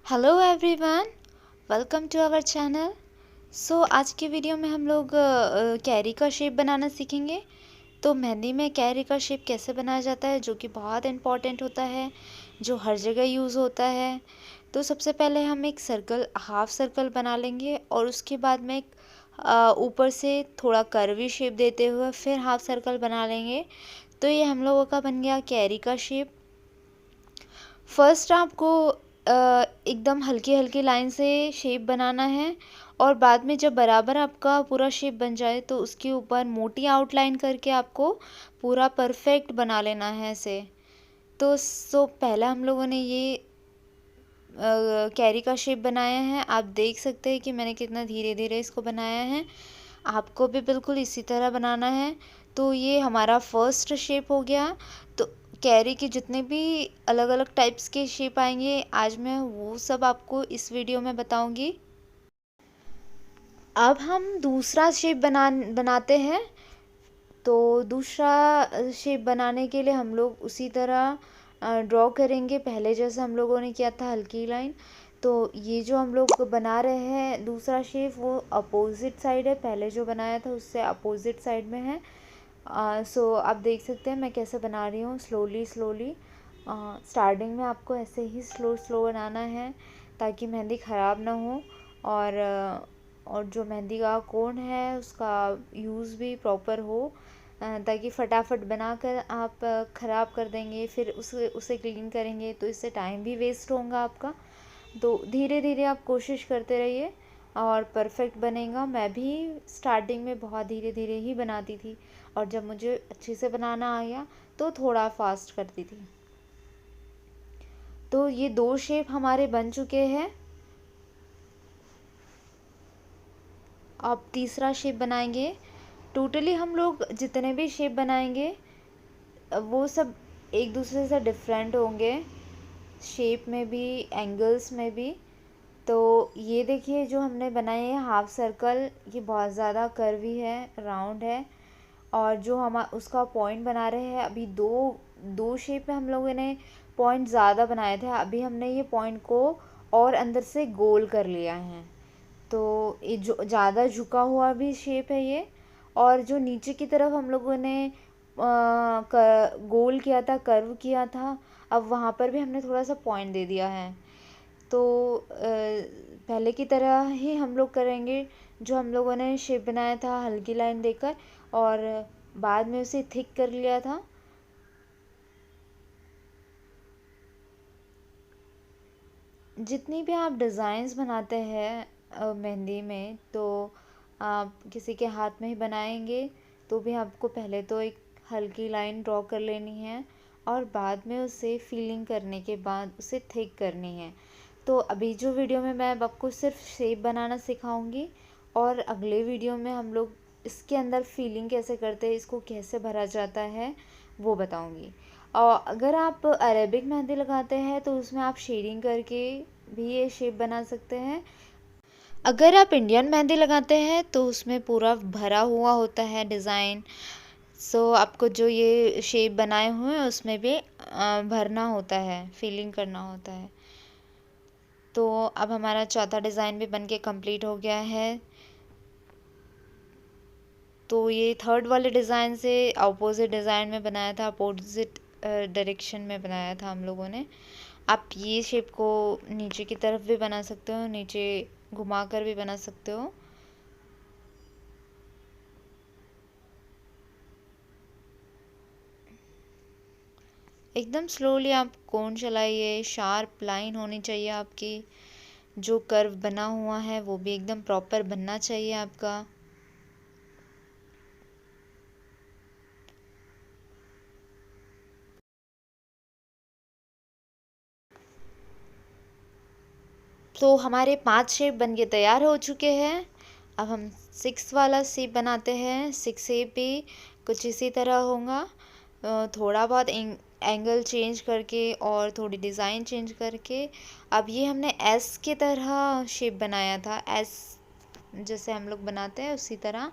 Hello everyone, welcome to our channel. आज की video में हम लोग कैरी का शेप बनाना सीखेंगे। तो मेहंदी में कैरी का शेप कैसे बनाया जाता है, जो कि बहुत इम्पॉर्टेंट होता है, जो हर जगह यूज़ होता है। तो सबसे पहले हम एक सर्कल, हाफ सर्कल बना लेंगे और उसके बाद में एक ऊपर से थोड़ा कर्वी शेप देते हुए फिर हाफ सर्कल बना लेंगे। तो ये हम लोगों का बन गया कैरी का शेप। फर्स्ट आपको एकदम हल्की हल्की लाइन से शेप बनाना है और बाद में जब बराबर आपका पूरा शेप बन जाए तो उसके ऊपर मोटी आउटलाइन करके आपको पूरा परफेक्ट बना लेना है ऐसे। पहला हम लोगों ने ये कैरी का शेप बनाया है। आप देख सकते हैं कि मैंने कितना धीरे धीरे इसको बनाया है। आपको भी बिल्कुल इसी तरह बनाना है। तो ये हमारा फर्स्ट शेप हो गया। तो कैरी के जितने भी अलग अलग टाइप्स के शेप आएंगे आज मैं वो सब आपको इस वीडियो में बताऊंगी। अब हम दूसरा शेप बनाते हैं। तो दूसरा शेप बनाने के लिए हम लोग उसी तरह ड्रॉ करेंगे पहले जैसे हम लोगों ने किया था हल्की लाइन। तो ये जो हम लोग बना रहे हैं दूसरा शेप वो अपोजिट साइड है, पहले जो बनाया था उससे अपोजिट साइड में है। आप देख सकते हैं मैं कैसे बना रही हूँ, स्लोली स्लोली। स्टार्टिंग में आपको ऐसे ही स्लो स्लो बनाना है ताकि मेहंदी ख़राब ना हो और जो मेहंदी का कोन है उसका यूज़ भी प्रॉपर हो, ताकि फटाफट बनाकर आप ख़राब कर देंगे फिर उसे उसे क्लीन करेंगे तो इससे टाइम भी वेस्ट होगा आपका। तो धीरे धीरे आप कोशिश करते रहिए और परफेक्ट बनेगा। मैं भी स्टार्टिंग में बहुत धीरे धीरे ही बनाती थी और जब मुझे अच्छे से बनाना आ गया तो थोड़ा फास्ट करती थी। तो ये दो शेप हमारे बन चुके हैं। अब तीसरा शेप बनाएंगे। टोटली हम लोग जितने भी शेप बनाएंगे वो सब एक दूसरे से डिफरेंट होंगे, शेप में भी एंगल्स में भी। तो ये देखिए जो हमने बनाए हैं हाफ सर्कल, ये बहुत ज़्यादा कर्वी है, राउंड है। और जो हम उसका पॉइंट बना रहे हैं अभी दो दो शेप में हम लोगों ने पॉइंट ज़्यादा बनाए थे, अभी हमने ये पॉइंट को और अंदर से गोल कर लिया है। तो ये जो ज़्यादा झुका हुआ भी शेप है ये। और जो नीचे की तरफ हम लोगों ने गोल किया था, कर्व किया था, अब वहाँ पर भी हमने थोड़ा सा पॉइंट दे दिया है। तो पहले की तरह ही हम लोग करेंगे। जो हम लोगों ने शेप बनाया था हल्की लाइन देकर और बाद में उसे थिक कर लिया था। जितनी भी आप डिज़ाइंस बनाते हैं मेहंदी में, तो आप किसी के हाथ में ही बनाएंगे तो भी आपको पहले तो एक हल्की लाइन ड्रॉ कर लेनी है और बाद में उसे फीलिंग करने के बाद उसे थिक करनी है। तो अभी जो वीडियो में मैं आपको सिर्फ शेप बनाना सिखाऊंगी और अगले वीडियो में हम लोग इसके अंदर फीलिंग कैसे करते हैं, इसको कैसे भरा जाता है वो बताऊंगी। और अगर आप अरेबिक मेहंदी लगाते हैं तो उसमें आप शेडिंग करके भी ये शेप बना सकते हैं। अगर आप इंडियन मेहंदी लगाते हैं तो उसमें पूरा भरा हुआ होता है डिज़ाइन। आपको जो ये शेप बनाए हुए हैं उसमें भी भरना होता है, फिलिंग करना होता है। तो अब हमारा चौथा डिज़ाइन भी बनके कंप्लीट हो गया है। तो ये थर्ड वाले डिज़ाइन से अपोजिट डिज़ाइन में बनाया था, अपोजिट डायरेक्शन में बनाया था हम लोगों ने। आप ये शेप को नीचे की तरफ भी बना सकते हो, नीचे घुमा कर भी बना सकते हो। एकदम स्लोली आप कोन चलाइए, शार्प लाइन होनी चाहिए आपकी। जो कर्व बना हुआ है वो भी एकदम प्रॉपर बनना चाहिए आपका। तो हमारे 5 शेप बन के तैयार हो चुके हैं। अब हम 6 वाला शेप बनाते हैं। 6 शेप भी कुछ इसी तरह होगा। थोड़ा बहुत एंगल चेंज करके और थोड़ी डिज़ाइन चेंज करके। अब ये हमने एस की तरह शेप बनाया था, एस जैसे हम लोग बनाते हैं उसी तरह।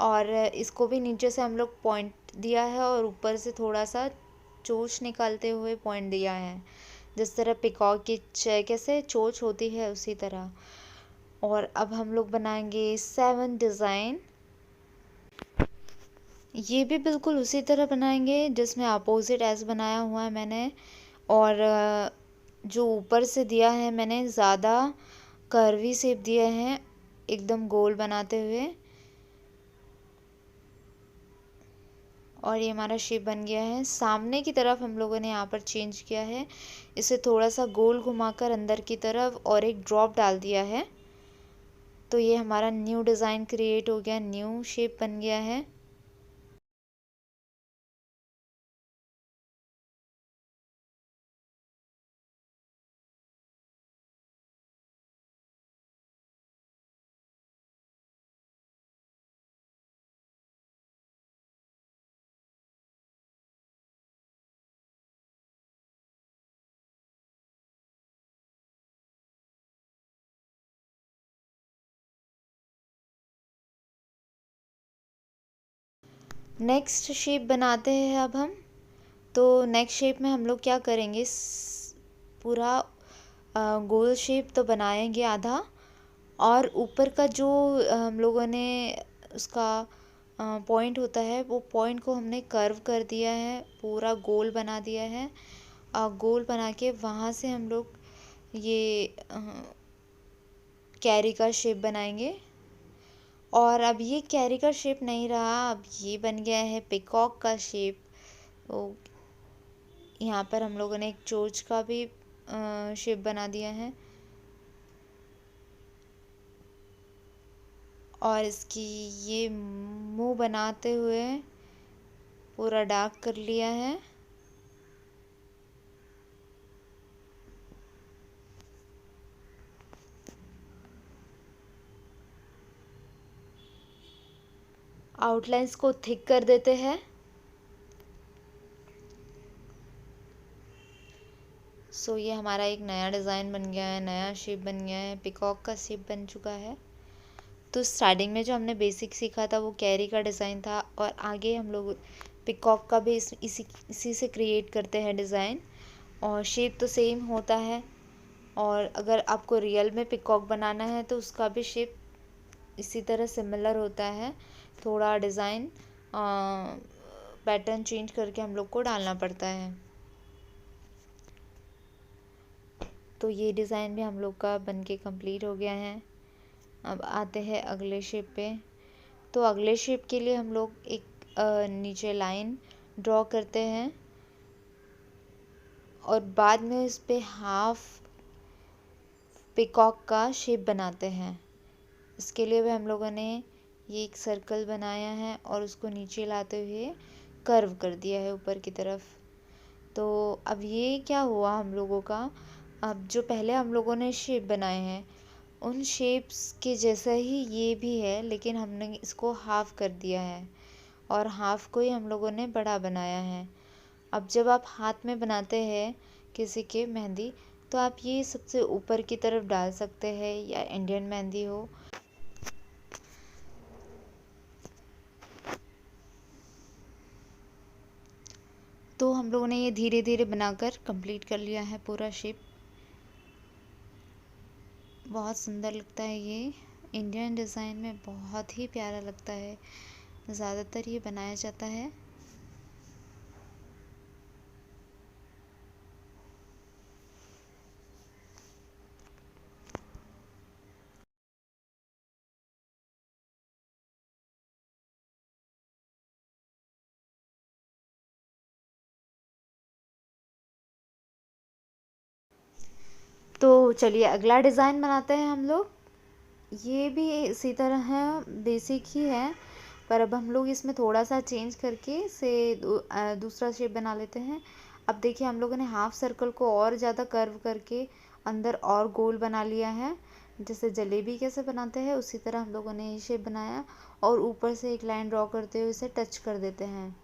और इसको भी नीचे से हम लोग पॉइंट दिया है और ऊपर से थोड़ा सा चोंच निकालते हुए पॉइंट दिया है। जिस तरह पिकॉक की कैसे चोंच होती है उसी तरह। और अब हम लोग बनाएंगे 7 डिज़ाइन। ये भी बिल्कुल उसी तरह बनाएंगे जिसमें अपोजिट एस बनाया हुआ है मैंने। और जो ऊपर से दिया है मैंने ज़्यादा कर्वी शेप दिया है एकदम गोल बनाते हुए। और ये हमारा शेप बन गया है। सामने की तरफ हम लोगों ने यहाँ पर चेंज किया है, इसे थोड़ा सा गोल घुमाकर अंदर की तरफ और एक ड्रॉप डाल दिया है। तो ये हमारा न्यू डिज़ाइन क्रिएट हो गया, न्यू शेप बन गया है। नेक्स्ट शेप बनाते हैं अब हम। तो नेक्स्ट शेप में हम लोग क्या करेंगे, पूरा गोल शेप तो बनाएंगे आधा, और ऊपर का जो हम लोगों ने उसका पॉइंट होता है वो पॉइंट को हमने कर्व कर दिया है, पूरा गोल बना दिया है। गोल बना के वहाँ से हम लोग ये कैरी का शेप बनाएंगे। और अब ये कैरी का शेप नहीं रहा, अब ये बन गया है पिकॉक का शेप। तो यहाँ पर हम लोगों ने एक चोंच का भी शेप बना दिया है, और इसकी ये मुंह बनाते हुए पूरा डार्क कर लिया है। आउटलाइंस को थिक कर देते हैं। सो ये हमारा एक नया डिज़ाइन बन गया है, नया शेप बन गया है, पिकॉक का शेप बन चुका है। तो स्टार्टिंग में जो हमने बेसिक सीखा था वो कैरी का डिज़ाइन था, और आगे हम लोग पिकॉक का भी इसी से क्रिएट करते हैं डिज़ाइन। और शेप तो सेम होता है, और अगर आपको रियल में पिकॉक बनाना है तो उसका भी शेप इसी तरह सिमिलर होता है। थोड़ा डिज़ाइन पैटर्न चेंज करके हम लोग को डालना पड़ता है। तो ये डिज़ाइन भी हम लोग का बनके कंप्लीट हो गया है। अब आते हैं अगले शेप पे। तो अगले शेप के लिए हम लोग एक नीचे लाइन ड्रॉ करते हैं, और बाद में इस पे हाफ पिकॉक का शेप बनाते हैं। इसके लिए भी हम लोगों ने ये एक सर्कल बनाया है और उसको नीचे लाते हुए कर्व कर दिया है ऊपर की तरफ। तो अब ये क्या हुआ हम लोगों का, अब जो पहले हम लोगों ने शेप बनाए हैं उन शेप्स के जैसा ही ये भी है, लेकिन हमने इसको हाफ कर दिया है, और हाफ को ही हम लोगों ने बड़ा बनाया है। अब जब आप हाथ में बनाते हैं किसी के मेहंदी, तो आप ये सबसे ऊपर की तरफ डाल सकते हैं, या इंडियन मेहंदी हो। तो हम लोगों ने ये धीरे धीरे बनाकर कंप्लीट कर लिया है पूरा शेप। बहुत सुंदर लगता है ये, इंडियन डिज़ाइन में बहुत ही प्यारा लगता है। ज़्यादातर ये बनाया जाता है। तो चलिए अगला डिज़ाइन बनाते हैं हम लोग। ये भी इसी तरह है, बेसिक ही है, पर अब हम लोग इसमें थोड़ा सा चेंज करके से दूसरा शेप बना लेते हैं। अब देखिए हम लोगों ने हाफ सर्कल को और ज़्यादा कर्व करके अंदर और गोल बना लिया है। जैसे जलेबी कैसे बनाते हैं उसी तरह हम लोगों ने ये शेप बनाया, और ऊपर से एक लाइन ड्रॉ करते हुए इसे टच कर देते हैं।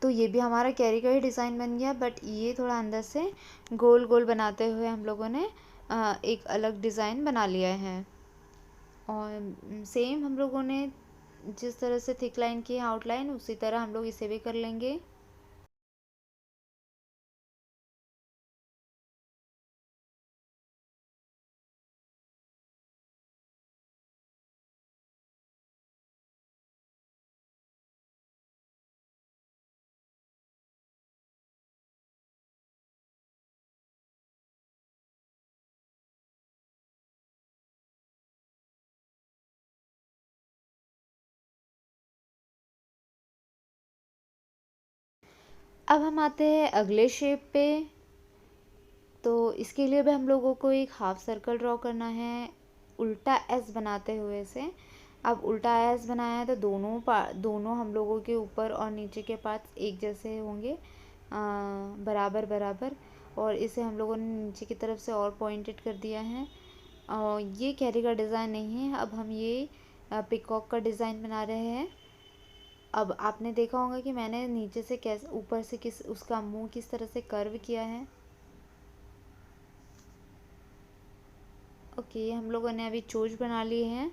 तो ये भी हमारा कैरी का ही डिज़ाइन बन गया, बट ये थोड़ा अंदर से गोल गोल बनाते हुए हम लोगों ने एक अलग डिज़ाइन बना लिया है। और सेम हम लोगों ने जिस तरह से थिक लाइन की आउटलाइन, उसी तरह हम लोग इसे भी कर लेंगे। अब हम आते हैं अगले शेप पे। तो इसके लिए भी हम लोगों को एक हाफ सर्कल ड्रॉ करना है उल्टा एस बनाते हुए से। अब उल्टा एस बनाया है तो दोनों हम लोगों के ऊपर और नीचे के पार्ट्स एक जैसे होंगे, बराबर बराबर। और इसे हम लोगों ने नीचे की तरफ से और पॉइंटेड कर दिया है। और ये कैरी का डिज़ाइन नहीं है, अब हम ये पिकॉक का डिज़ाइन बना रहे हैं। अब आपने देखा होगा कि मैंने नीचे से कैसे ऊपर से उसका मुंह किस तरह से कर्व किया है। ओके, हम लोगों ने अभी चोंच बना ली है।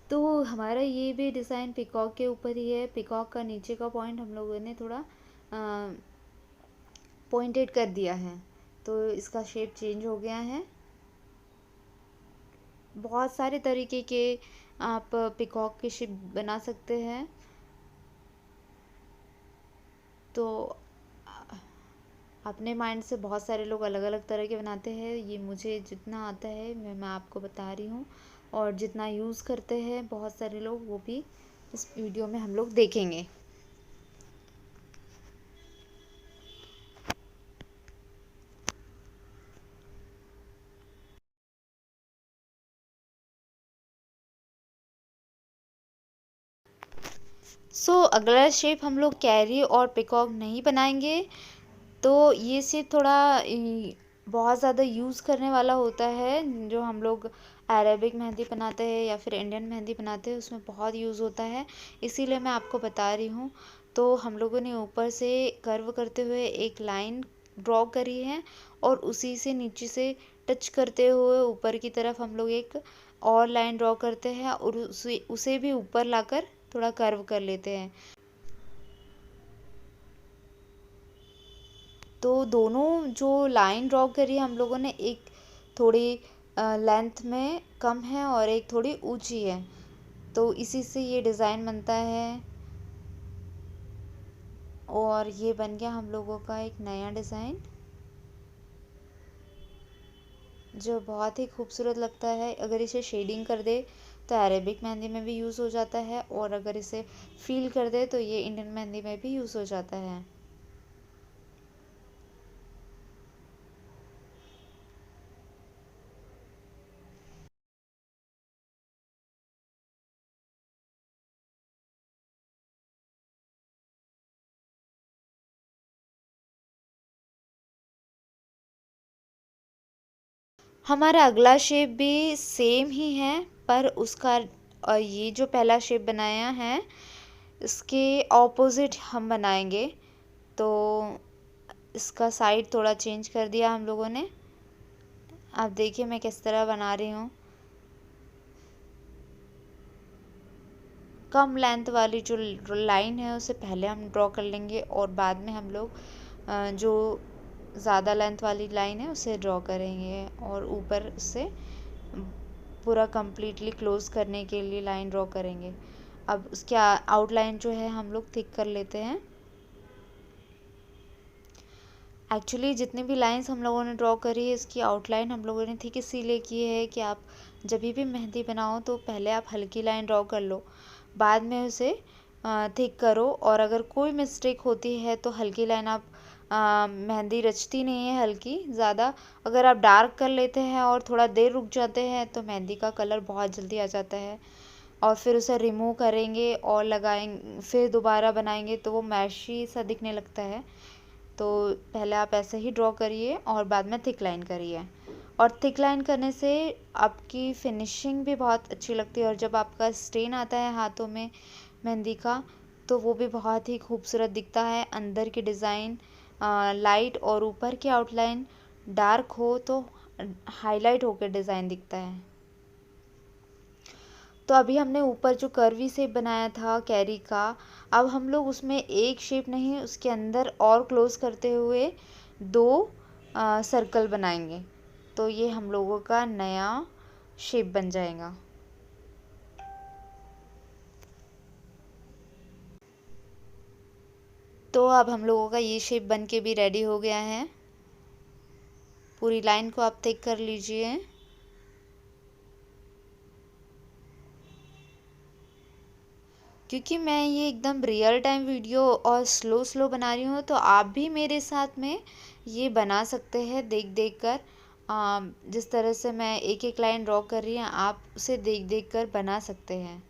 तो हमारा ये भी डिज़ाइन पिकॉक के ऊपर ही है। पिकॉक का नीचे का पॉइंट हम लोगों ने थोड़ा पॉइंटेड कर दिया है, तो इसका शेप चेंज हो गया है। बहुत सारे तरीके के आप पिकॉक के शेप बना सकते हैं। तो अपने माइंड से बहुत सारे लोग अलग अलग तरह के बनाते हैं। ये मुझे जितना आता है मैं आपको बता रही हूँ, और जितना यूज़ करते हैं बहुत सारे लोग वो भी इस वीडियो में हम लोग देखेंगे। अगला शेप हम लोग कैरी और पिकॉक नहीं बनाएंगे। तो ये शेप थोड़ा बहुत ज़्यादा यूज़ करने वाला होता है। जो हम लोग अरेबिक मेहंदी बनाते हैं या फिर इंडियन मेहंदी बनाते हैं उसमें बहुत यूज़ होता है, इसीलिए मैं आपको बता रही हूँ। तो हम लोगों ने ऊपर से कर्व करते हुए एक लाइन ड्रॉ करी है, और उसी से नीचे से टच करते हुए ऊपर की तरफ हम लोग एक और लाइन ड्रॉ करते हैं, और उसे भी ऊपर लाकर थोड़ा कर्व कर लेते हैं। तो दोनों जो लाइन ड्रॉ करी हम लोगों ने, एक थोड़ी लेंथ में कम है और एक थोड़ी ऊंची है, तो इसी से ये डिज़ाइन बनता है। और ये बन गया हम लोगों का एक नया डिज़ाइन, जो बहुत ही खूबसूरत लगता है। अगर इसे शेडिंग कर दे तो अरेबिक मेहंदी में भी यूज़ हो जाता है, और अगर इसे फील कर दे तो ये इंडियन मेहंदी में भी यूज़ हो जाता है। हमारा अगला शेप भी सेम ही है, पर उसका ये जो पहला शेप बनाया है इसके ऑपोजिट हम बनाएंगे। तो इसका साइड थोड़ा चेंज कर दिया हम लोगों ने। आप देखिए मैं किस तरह बना रही हूँ। कम लेंथ वाली जो लाइन है उसे पहले हम ड्रॉ कर लेंगे, और बाद में हम लोग जो ज़्यादा लेंथ वाली लाइन है उसे ड्रॉ करेंगे, और ऊपर से पूरा कंप्लीटली क्लोज करने के लिए लाइन ड्रॉ करेंगे। अब उसके आउटलाइन जो है हम लोग थिक कर लेते हैं। एक्चुअली जितनी भी लाइंस हम लोगों ने ड्रॉ करी है इसकी आउटलाइन हम लोगों ने थिक इसीलिए की है कि आप जब भी मेहंदी बनाओ तो पहले आप हल्की लाइन ड्रॉ कर लो, बाद में उसे थिक करो। और अगर कोई मिस्टेक होती है तो हल्की लाइन आप मेहंदी रचती नहीं है हल्की ज़्यादा। अगर आप डार्क कर लेते हैं और थोड़ा देर रुक जाते हैं तो मेहंदी का कलर बहुत जल्दी आ जाता है, और फिर उसे रिमूव करेंगे और लगाएंगे, फिर दोबारा बनाएंगे तो वो मैशी सा दिखने लगता है। तो पहले आप ऐसे ही ड्रॉ करिए और बाद में थिक लाइन करिए, और थिक लाइन करने से आपकी फिनिशिंग भी बहुत अच्छी लगती है। और जब आपका स्टेन आता है हाथों में मेहंदी का तो वो भी बहुत ही खूबसूरत दिखता है। अंदर की डिज़ाइन लाइट और ऊपर की आउटलाइन डार्क हो तो हाईलाइट होकर डिज़ाइन दिखता है। तो अभी हमने ऊपर जो कर्वी शेप बनाया था कैरी का, अब हम लोग उसमें एक शेप नहीं उसके अंदर और क्लोज करते हुए दो सर्कल बनाएंगे, तो ये हम लोगों का नया शेप बन जाएगा। तो अब हम लोगों का ये शेप बन के भी रेडी हो गया है। पूरी लाइन को आप थिक कर लीजिए। क्योंकि मैं ये एकदम रियल टाइम वीडियो और स्लो बना रही हूँ, तो आप भी मेरे साथ में ये बना सकते हैं देख देख कर। जिस तरह से मैं एक एक लाइन ड्रॉ कर रही हूँ, आप उसे देख देख कर बना सकते हैं।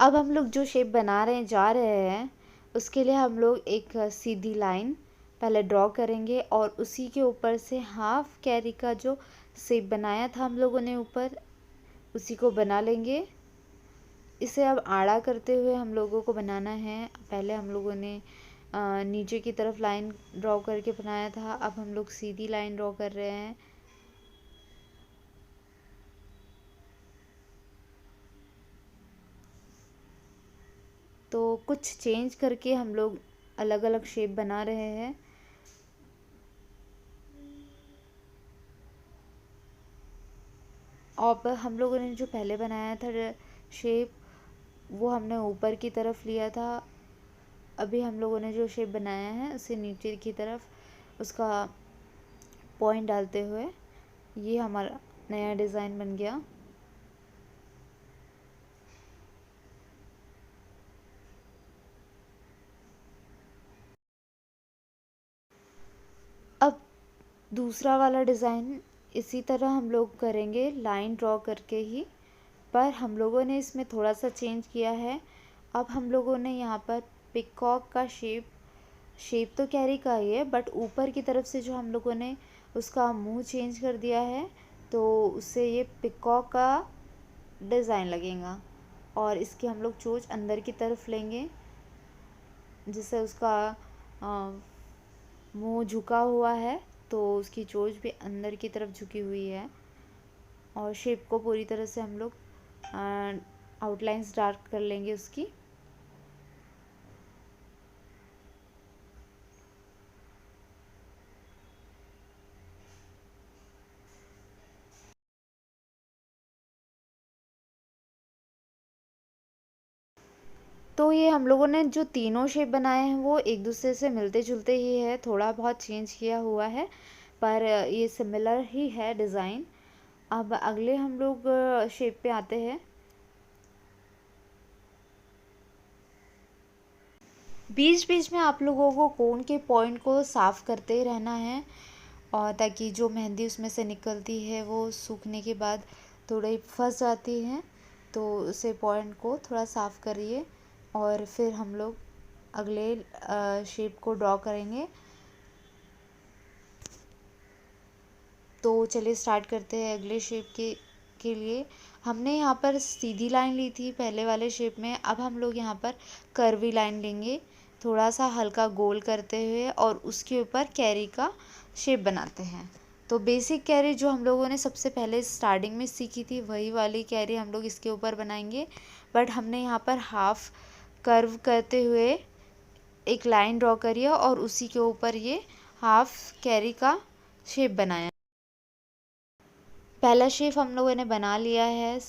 अब हम लोग जो शेप बना रहे जा रहे हैं, उसके लिए हम लोग एक सीधी लाइन पहले ड्रॉ करेंगे और उसी के ऊपर से हाफ कैरी का जो शेप बनाया था हम लोगों ने ऊपर, उसी को बना लेंगे। इसे अब आड़ा करते हुए हम लोगों को बनाना है। पहले हम लोगों ने नीचे की तरफ लाइन ड्रॉ करके बनाया था, अब हम लोग सीधी लाइन ड्रॉ कर रहे हैं। तो कुछ चेंज करके हम लोग अलग अलग शेप बना रहे हैं। और हम लोगों ने जो पहले बनाया था शेप, वो हमने ऊपर की तरफ लिया था। अभी हम लोगों ने जो शेप बनाया है उसे नीचे की तरफ उसका पॉइंट डालते हुए ये हमारा नया डिज़ाइन बन गया। अब दूसरा वाला डिज़ाइन इसी तरह हम लोग करेंगे, लाइन ड्रॉ करके ही, पर हम लोगों ने इसमें थोड़ा सा चेंज किया है। अब हम लोगों ने यहाँ पर पिकॉक का शेप तो कैरी का ही है, बट ऊपर की तरफ से जो हम लोगों ने उसका मुंह चेंज कर दिया है, तो उससे ये पिकॉक का डिज़ाइन लगेगा। और इसकी हम लोग चोंच अंदर की तरफ लेंगे, जिससे उसका मुंह झुका हुआ है, तो उसकी चोंच भी अंदर की तरफ झुकी हुई है। और शेप को पूरी तरह से हम लोग आउटलाइंस डार्क कर लेंगे उसकी। तो ये हम लोगों ने जो तीनों शेप बनाए हैं वो एक दूसरे से मिलते जुलते ही है, थोड़ा बहुत चेंज किया हुआ है, पर ये सिमिलर ही है डिज़ाइन। अब अगले हम लोग शेप पे आते हैं। बीच बीच में आप लोगों को कोन के पॉइंट को साफ़ करते ही रहना है, और ताकि जो मेहंदी उसमें से निकलती है वो सूखने के बाद थोड़ी फंस जाती है, तो उसे पॉइंट को थोड़ा साफ़ करिए। और फिर हम लोग अगले शेप को ड्रॉ करेंगे। तो चलिए स्टार्ट करते हैं अगले शेप के लिए। हमने यहाँ पर सीधी लाइन ली थी पहले वाले शेप में, अब हम लोग यहाँ पर कर्वी लाइन लेंगे, थोड़ा सा हल्का गोल करते हुए, और उसके ऊपर कैरी का शेप बनाते हैं। तो बेसिक कैरी जो हम लोगों ने सबसे पहले स्टार्टिंग में सीखी थी, वही वाली कैरी हम लोग इसके ऊपर बनाएंगे, बट हमने यहाँ पर हाफ कर्व करते हुए एक लाइन ड्रॉ करी है और उसी के ऊपर ये हाफ कैरी का शेप बनाया। पहला शेप हम लोगों ने बना लिया है,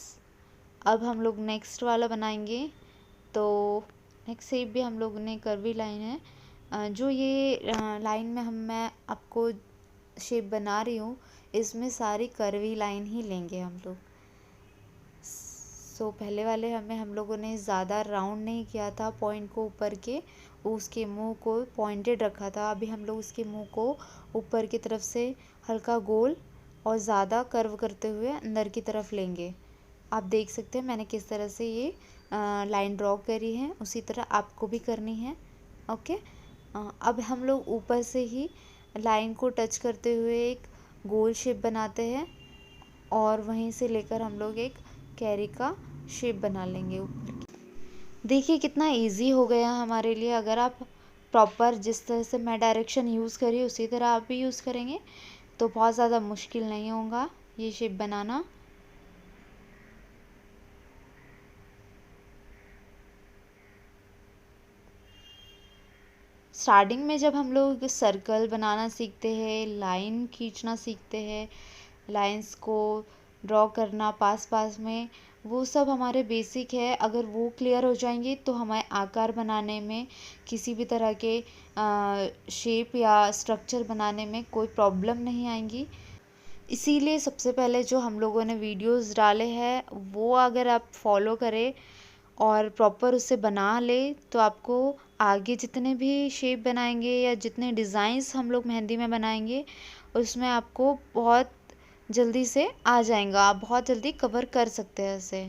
अब हम लोग नेक्स्ट वाला बनाएंगे। तो नेक्स्ट शेप भी हम लोग ने कर्वी लाइन है, जो ये लाइन में मैं आपको शेप बना रही हूँ, इसमें सारी कर्वी लाइन ही लेंगे हम लोग। सो पहले वाले हम लोगों ने ज़्यादा राउंड नहीं किया था पॉइंट को ऊपर के, उसके मुंह को पॉइंटेड रखा था। अभी हम लोग उसके मुंह को ऊपर की तरफ से हल्का गोल और ज़्यादा कर्व करते हुए अंदर की तरफ लेंगे। आप देख सकते हैं मैंने किस तरह से ये लाइन ड्रॉ करी है, उसी तरह आपको भी करनी है। ओके, अब हम लोग ऊपर से ही लाइन को टच करते हुए एक गोल शेप बनाते हैं, और वहीं से लेकर हम लोग एक कैरी का शेप बना लेंगे ऊपर की। देखिए कितना इजी हो गया हमारे लिए। अगर आप प्रॉपर जिस तरह से मैं डायरेक्शन यूज़ करी उसी तरह आप भी यूज़ करेंगे तो बहुत ज़्यादा मुश्किल नहीं होगा ये शेप बनाना। स्टार्टिंग में जब हम लोग सर्कल बनाना सीखते हैं, लाइन खींचना सीखते हैं, लाइंस को ड्रॉ करना पास पास में, वो सब हमारे बेसिक है। अगर वो क्लियर हो जाएंगे तो हमें आकार बनाने में, किसी भी तरह के शेप या स्ट्रक्चर बनाने में कोई प्रॉब्लम नहीं आएंगी। इसीलिए सबसे पहले जो हम लोगों ने वीडियोस डाले हैं वो अगर आप फॉलो करें और प्रॉपर उसे बना ले, तो आपको आगे जितने भी शेप बनाएंगे या जितने डिज़ाइंस हम लोग मेहंदी में बनाएंगे उसमें आपको बहुत जल्दी से आ जाएगा। आप बहुत जल्दी कवर कर सकते हैं इसे।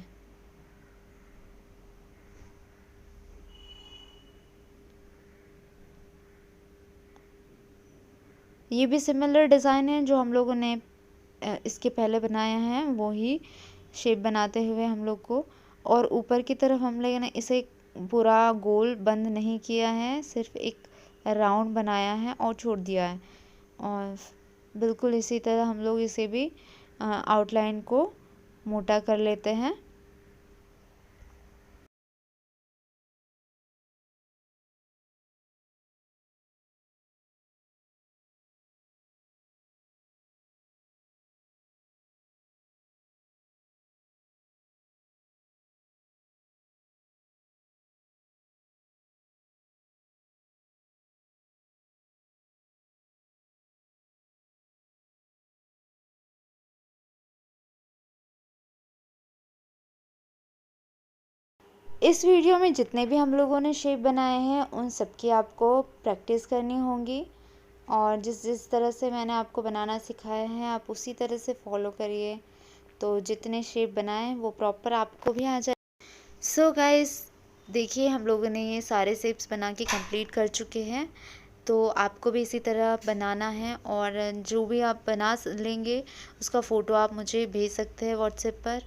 ये भी सिमिलर डिज़ाइन है जो हम लोगों ने इसके पहले बनाया है, वो ही शेप बनाते हुए हम लोग को। और ऊपर की तरफ हम लोगों ने इसे पूरा गोल बंद नहीं किया है, सिर्फ एक राउंड बनाया है और छोड़ दिया है। और बिल्कुल इसी तरह हम लोग इसे भी आउटलाइन को मोटा कर लेते हैं। इस वीडियो में जितने भी हम लोगों ने शेप बनाए हैं उन सब की आपको प्रैक्टिस करनी होगी, और जिस जिस तरह से मैंने आपको बनाना सिखाया है आप उसी तरह से फॉलो करिए, तो जितने शेप बनाए वो प्रॉपर आपको भी आ जाए। सो गाइस, देखिए हम लोगों ने ये सारे शेप्स बना के कंप्लीट कर चुके हैं। तो आपको भी इसी तरह बनाना है, और जो भी आप बना लेंगे उसका फ़ोटो आप मुझे भेज सकते हैं व्हाट्सएप पर।